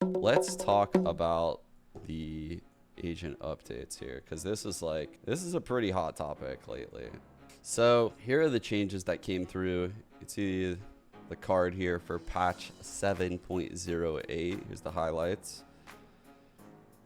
Let's talk about the agent updates here, because this is a pretty hot topic lately. So here are the changes that came through. You can see the card here for patch 7.08. Here's the highlights.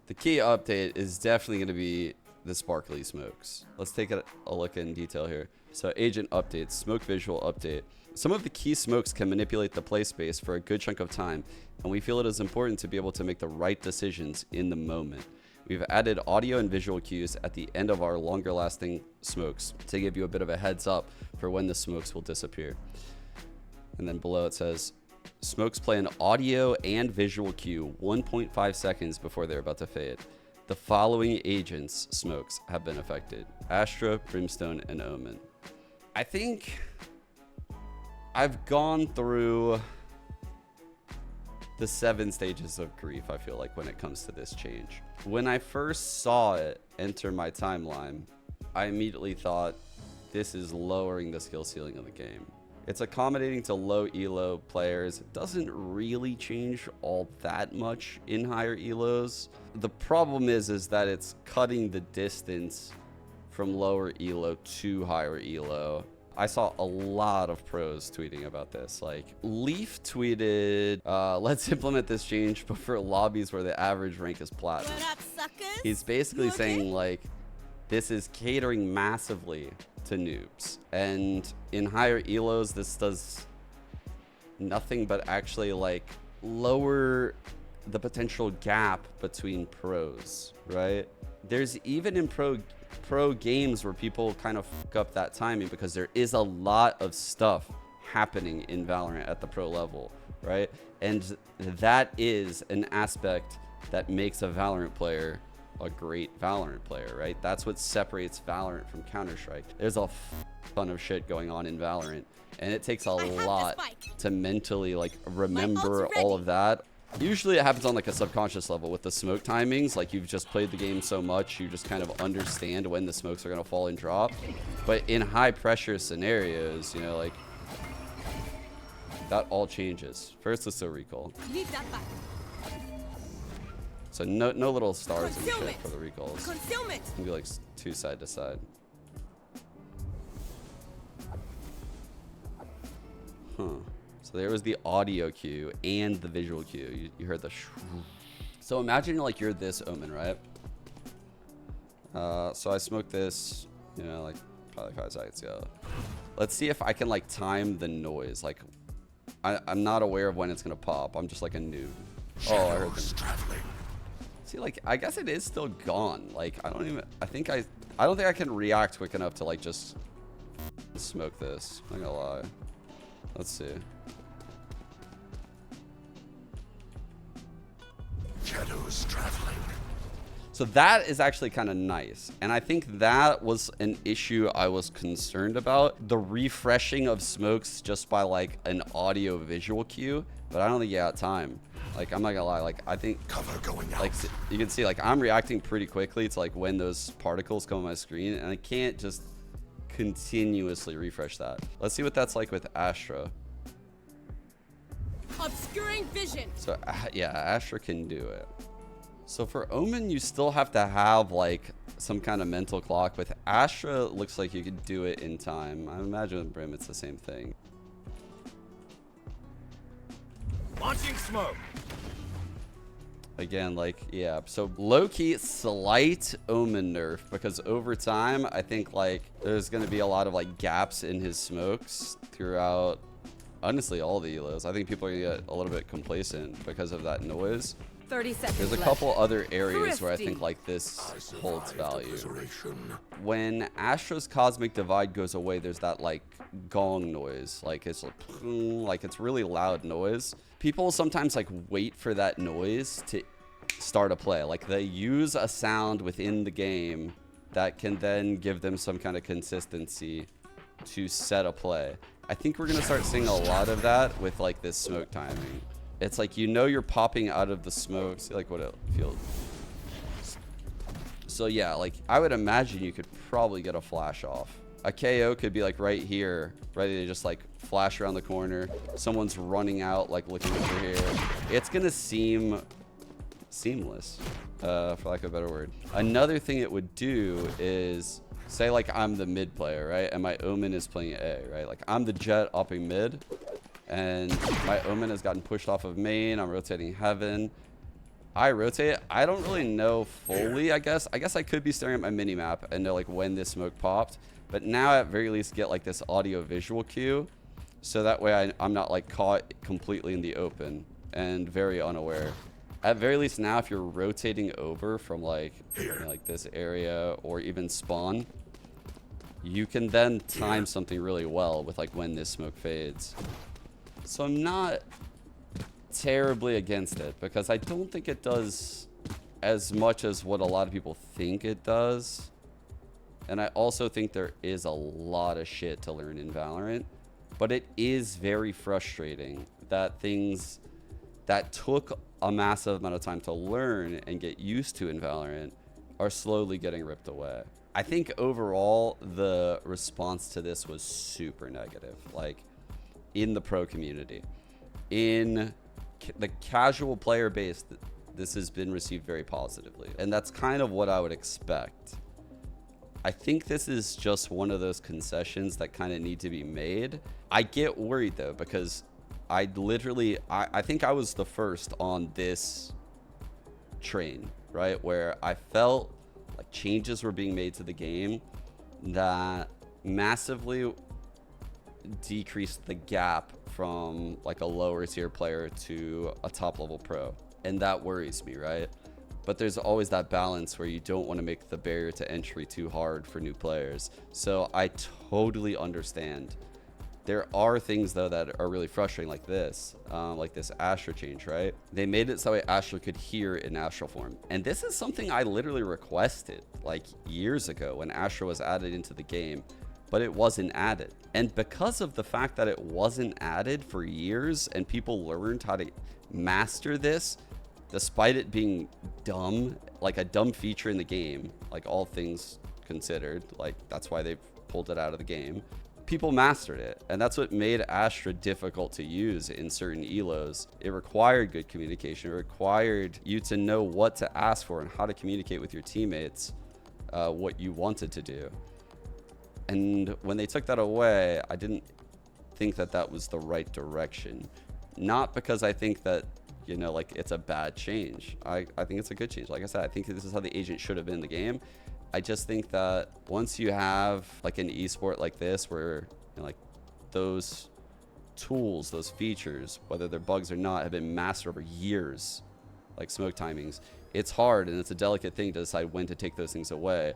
The key update is definitely going to be the sparkly smokes. Let's take a look in detail here. So agent updates, smoke visual update. Some of the key smokes can manipulate the play space for a good chunk of time, and we feel it is important to be able to make the right decisions in the moment. We've added audio and visual cues at the end of our longer lasting smokes to give you a bit of a heads up for when the smokes will disappear. And then below it says, smokes play an audio and visual cue 1.5 seconds before they're about to fade. The following agents smokes have been affected: Astra, Brimstone, and Omen. I think I've gone through the 7 stages of grief, I feel like, when it comes to this change. When I first saw it enter my timeline, I immediately thought, this is lowering the skill ceiling of the game. It's accommodating to low elo players. It doesn't really change all that much in higher elos. The problem is that it's cutting the distance from lower elo to higher elo. I saw a lot of pros tweeting about this. Like Leaf tweeted, let's implement this change, but for lobbies where the average rank is platinum. What up, suckers? He's basically saying like, this is catering massively to noobs. And in higher elos, this does nothing but actually like lower the potential gap between pros, right? There's even in pro games where people kind of fuck up that timing, because there is a lot of stuff happening in Valorant at the pro level, right? And that is an aspect that makes a Valorant player a great Valorant player, right? That's what separates Valorant from Counter-Strike. There's a ton of shit going on in Valorant, and it takes a lot to mentally like remember all of that. Usually it happens on like a subconscious level with the smoke timings. Like you've just played the game so much, you just kind of understand when the smokes are going to fall and drop. But in high pressure scenarios, you know, like that all changes. First, let's do recall. Leave that back. So no little stars and shit for the recalls. Concealment. It's gonna be like 2 side to side. Huh. So there was the audio cue and the visual cue. You heard the So imagine like you're this Omen, right? So I smoked this, you know, like probably 5 seconds ago. Let's see if I can like time the noise. Like I'm not aware of when it's gonna pop. I'm just like a noob. Oh, I heard them. See, like I guess it is still gone. Like I don't think I can react quick enough to like just smoke this. I'm not gonna lie. Let's see. Shadows traveling. So that is actually kind of nice. And I think that was an issue I was concerned about. The refreshing of smokes just by like an audio visual cue. But I don't think you got time. Like, I'm not gonna lie. Like, I think Cover going out. like you can see, like I'm reacting pretty quickly to like when those particles come on my screen, and I can't just continuously refresh that. Let's see what that's like with Astra. Obscuring vision. So yeah, Astra can do it. So for Omen, you still have to have like some kind of mental clock. With Astra, it looks like you could do it in time. I imagine with Brim, it's the same thing. Launching smoke. Again, like, yeah, so low-key slight Omen nerf, because over time I think like there's gonna be a lot of like gaps in his smokes throughout, honestly, all the elos. I think people are gonna get a little bit complacent because of that noise. 30 seconds There's a left. couple other areas where I Thrifty. think like this holds value. Obliteration. When Astra's Cosmic Divide goes away, there's that like gong noise. Like it's like it's really loud noise. People sometimes like wait for that noise to start a play. Like they use a sound within the game that can then give them some kind of consistency to set a play. I think we're gonna start seeing a lot of that with like this smoke timing. It's like, you know, you're popping out of the smoke. See like what it feels. So yeah, like I would imagine you could probably get a flash off. A KO could be like right here, ready to just like flash around the corner. Someone's running out, like looking over here. It's gonna seem seamless, for lack of a better word. Another thing it would do is, say like I'm the mid player, right? And my Omen is playing A, right? Like I'm the Jet upping mid, and my Omen has gotten pushed off of main. I'm rotating heaven. I rotate. I don't really know fully, I guess. I guess I could be staring at my mini map and know like when this smoke popped. But now at very least get like this audio visual cue. So that way I'm not like caught completely in the open and very unaware. At very least now, if you're rotating over from like, like this area or even spawn, you can then time something really well with like when this smoke fades. So I'm not terribly against it because I don't think it does as much as what a lot of people think it does. And I also think there is a lot of shit to learn in Valorant, but it is very frustrating that things that took a massive amount of time to learn and get used to in Valorant are slowly getting ripped away. I think overall the response to this was super negative, like in the pro community. In the casual player base, this has been received very positively, and that's kind of what I would expect. I think this is just one of those concessions that kind of need to be made. I get worried though, because I think I was the first on this train, right? Where I felt like changes were being made to the game that massively decreased the gap from like a lower tier player to a top level pro. And that worries me, right? But there's always that balance where you don't want to make the barrier to entry too hard for new players. So I totally understand. There are things though that are really frustrating, like this Astra change, right? They made it so Astra could hear in Astral form. And this is something I literally requested like years ago when Astra was added into the game, but it wasn't added. And because of the fact that it wasn't added for years and people learned how to master this, despite it being dumb, like a dumb feature in the game, like all things considered, like that's why they've pulled it out of the game. People mastered it, and that's what made Astra difficult to use in certain elos. It required good communication. It required you to know what to ask for and how to communicate with your teammates, what you wanted to do. And when they took that away, I didn't think that that was the right direction. Not because I think that, you know, like it's a bad change. I think it's a good change. Like I said, I think this is how the agent should have been in the game. I just think that once you have like an esport like this, where you know, like those tools, those features, whether they're bugs or not, have been mastered over years, like smoke timings, it's hard and it's a delicate thing to decide when to take those things away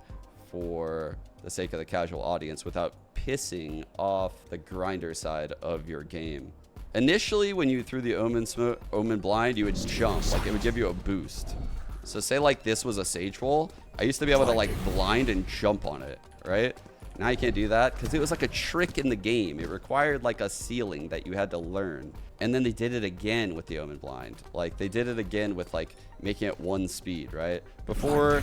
for the sake of the casual audience without pissing off the grinder side of your game. Initially, when you threw the Omen blind, you would jump, like it would give you a boost. So say like this was a Sage wall, I used to be able to like blind and jump on it, right? Now you can't do that because it was like a trick in the game. It required like a ceiling that you had to learn. And then they did it again with the Omen blind. Like they did it again with like making it one speed, right? Before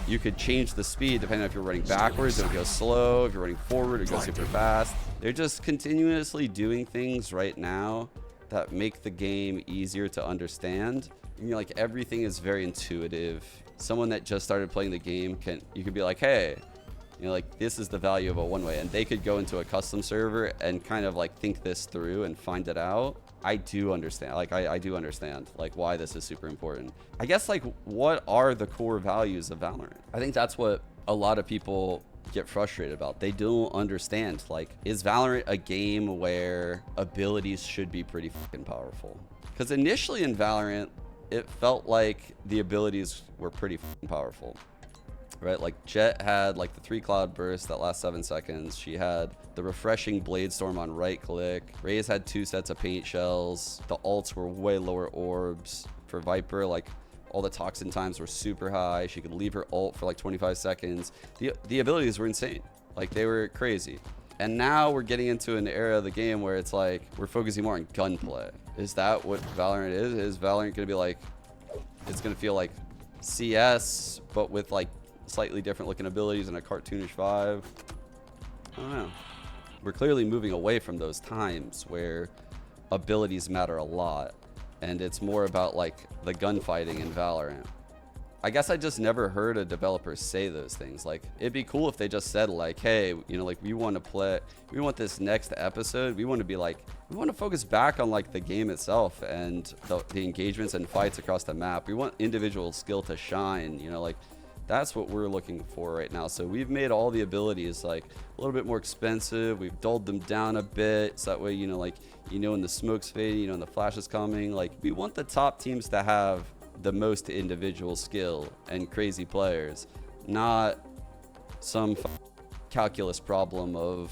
you could change the speed depending on if you're running backwards, it would go slow. If you're running forward, it would go super fast. They're just continuously doing things right now that make the game easier to understand. You know, like everything is very intuitive. Someone that just started playing the game you could be like, hey, you know, like this is the value of a one-way, and they could go into a custom server and kind of like think this through and find it out. I do understand, like I do understand like why this is super important. I guess like what are the core values of Valorant? I think that's what a lot of people get frustrated about. They don't understand, like, is Valorant a game where abilities should be pretty fucking powerful? Because initially in Valorant, it felt like the abilities were pretty fucking powerful, right? Like Jet had like the 3 cloud burst that lasts 7 seconds. She had the refreshing blade storm on right click. Raze had 2 sets of paint shells. The ults were way lower orbs. For Viper, like all the toxin times were super high. She could leave her ult for like 25 seconds. The abilities were insane. Like they were crazy. And now we're getting into an era of the game where it's like we're focusing more on gunplay. Is that what Valorant is? Is Valorant going to be like, it's going to feel like CS, but with like slightly different looking abilities and a cartoonish vibe? I don't know. We're clearly moving away from those times where abilities matter a lot. and it's more about like the gunfighting in Valorant. I guess I just never heard a developer say those things. Like, it'd be cool if they just said like, hey, you know, like we want this next episode, we want to be like, we want to focus back on like the game itself and the engagements and fights across the map. We want individual skill to shine, you know, like that's what we're looking for right now. So we've made all the abilities like a little bit more expensive. We've dulled them down a bit. So that way, you know, like, you know, when the smoke's fading, you know, when the flash is coming, like we want the top teams to have the most individual skill and crazy players, not some calculus problem of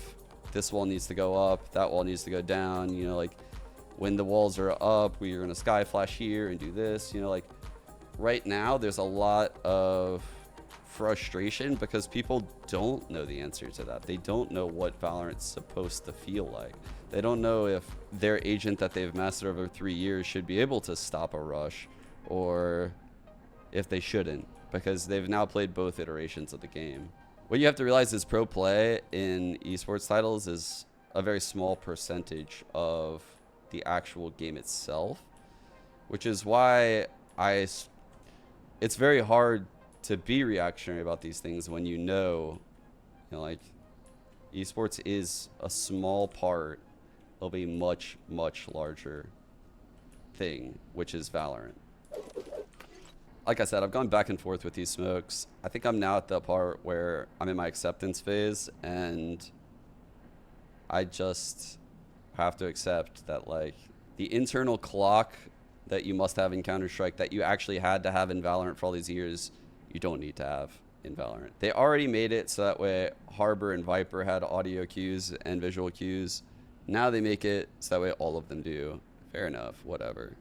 this wall needs to go up, that wall needs to go down, you know, like when the walls are up, we're going to sky flash here and do this, you know, like right now there's a lot of frustration because people don't know the answer to that. They don't know what Valorant's supposed to feel like. They don't know if their agent that they've mastered over 3 years should be able to stop a rush, or if they shouldn't, because they've now played both iterations of the game. What you have to realize is pro play in esports titles is a very small percentage of the actual game itself, which is why it's very hard to be reactionary about these things when you know, like esports is a small part of a much, much larger thing, which is Valorant. Like I said, I've gone back and forth with these smokes. I think I'm now at the part where I'm in my acceptance phase, and I just have to accept that like the internal clock that you must have in Counter-Strike, that you actually had to have in Valorant for all these years, you don't need to have in Valorant. They already made it so that way Harbor and Viper had audio cues and visual cues. Now they make it so that way all of them do. Fair enough, whatever.